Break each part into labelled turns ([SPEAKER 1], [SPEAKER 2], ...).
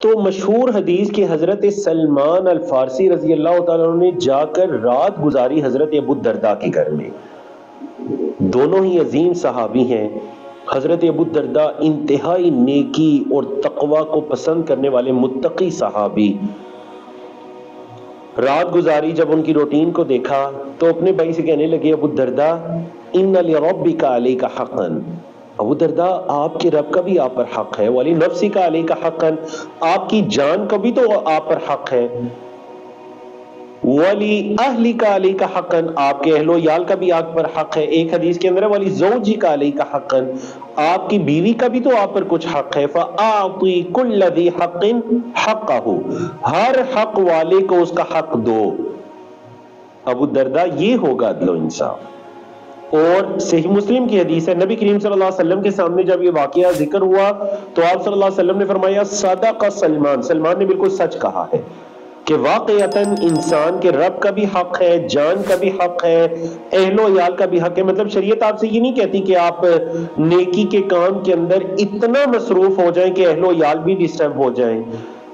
[SPEAKER 1] تو مشہور حدیث کے حضرت سلمان الفارسی رضی اللہ تعالیٰ عنہ نے جا کر رات گزاری حضرت ابو الدرداء کے گھر میں. دونوں ہی عظیم صحابی ہیں. حضرت ابو الدرداء انتہائی نیکی اور تقوی کو پسند کرنے والے متقی صحابی. رات گزاری جب ان کی روٹین کو دیکھا تو اپنے بھائی سے کہنے لگے ابو الدرداء ان لربک علیک حقا. ابو الدرداء آپ کے رب کا بھی آپ پر حق ہے. ولی نفسک علیک حقا, آپ کی جان کا بھی تو آپ پر حق ہے. ولی اہلک علیک حقا, آپ کے اہل و عیال کا بھی آپ پر حق ہے. ایک حدیث کے اندر ہے ولی زوجک علیک حقا, آپ کی بیوی کا بھی تو آپ پر کچھ حق ہے. فاعطی کل ذی حق حقہ, ہر حق والے کو اس کا حق دو. ابو الدرداء یہ ہوگا عدل و انصاف. اور صحیح مسلم کی حدیث ہے, نبی کریم صلی اللہ علیہ وسلم کے سامنے جب یہ واقعہ ذکر ہوا تو آپ صلی اللہ علیہ وسلم نے فرمایا صدق سلمان, سلمان نے بالکل سچ کہا ہے کہ واقعتاً انسان کے رب کا بھی حق ہے, جان کا بھی حق ہے, اہل و عیال کا بھی حق ہے. مطلب شریعت آپ سے یہ نہیں کہتی کہ آپ نیکی کے کام کے اندر اتنا مصروف ہو جائیں کہ اہل و عیال بھی ڈسٹرب ہو جائیں.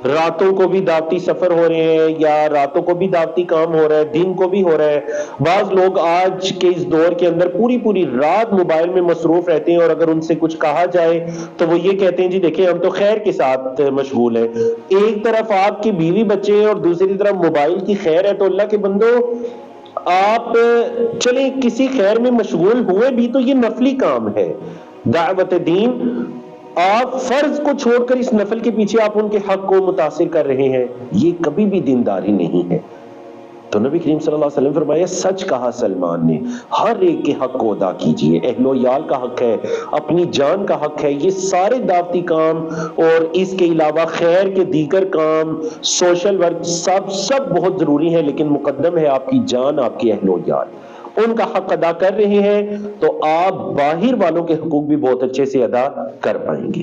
[SPEAKER 1] راتوں کو بھی دعوتی سفر ہو رہے ہیں یا راتوں کو بھی دعوتی کام ہو رہا ہے, دن کو بھی ہو رہا ہے. بعض لوگ آج کے اس دور کے اندر پوری رات موبائل میں مصروف رہتے ہیں, اور اگر ان سے کچھ کہا جائے تو وہ یہ کہتے ہیں جی دیکھیں ہم تو خیر کے ساتھ مشغول ہیں. ایک طرف آپ کی بیوی بچے ہیں اور دوسری طرف موبائل کی خیر ہے. تو اللہ کے بندو آپ چلیں کسی خیر میں مشغول ہوئے بھی تو یہ نفلی کام ہے. دعوت دین, آپ فرض کو چھوڑ کر اس نفل کے پیچھے آپ ان کے حق کو متاثر کر رہے ہیں, یہ کبھی بھی دینداری نہیں ہے. تو نبی کریم صلی اللہ علیہ وسلم فرمایا سچ کہا سلمان نے, ہر ایک کے حق کو ادا کیجئے. اہل و عیال کا حق ہے, اپنی جان کا حق ہے. یہ سارے دعوتی کام اور اس کے علاوہ خیر کے دیگر کام, سوشل ورک, سب بہت ضروری ہیں, لیکن مقدم ہے آپ کی جان, آپ کے اہل و عیال. ان کا حق ادا کر رہے ہیں تو آپ باہر والوں کے حقوق بھی بہت اچھے سے ادا کر پائیں گے.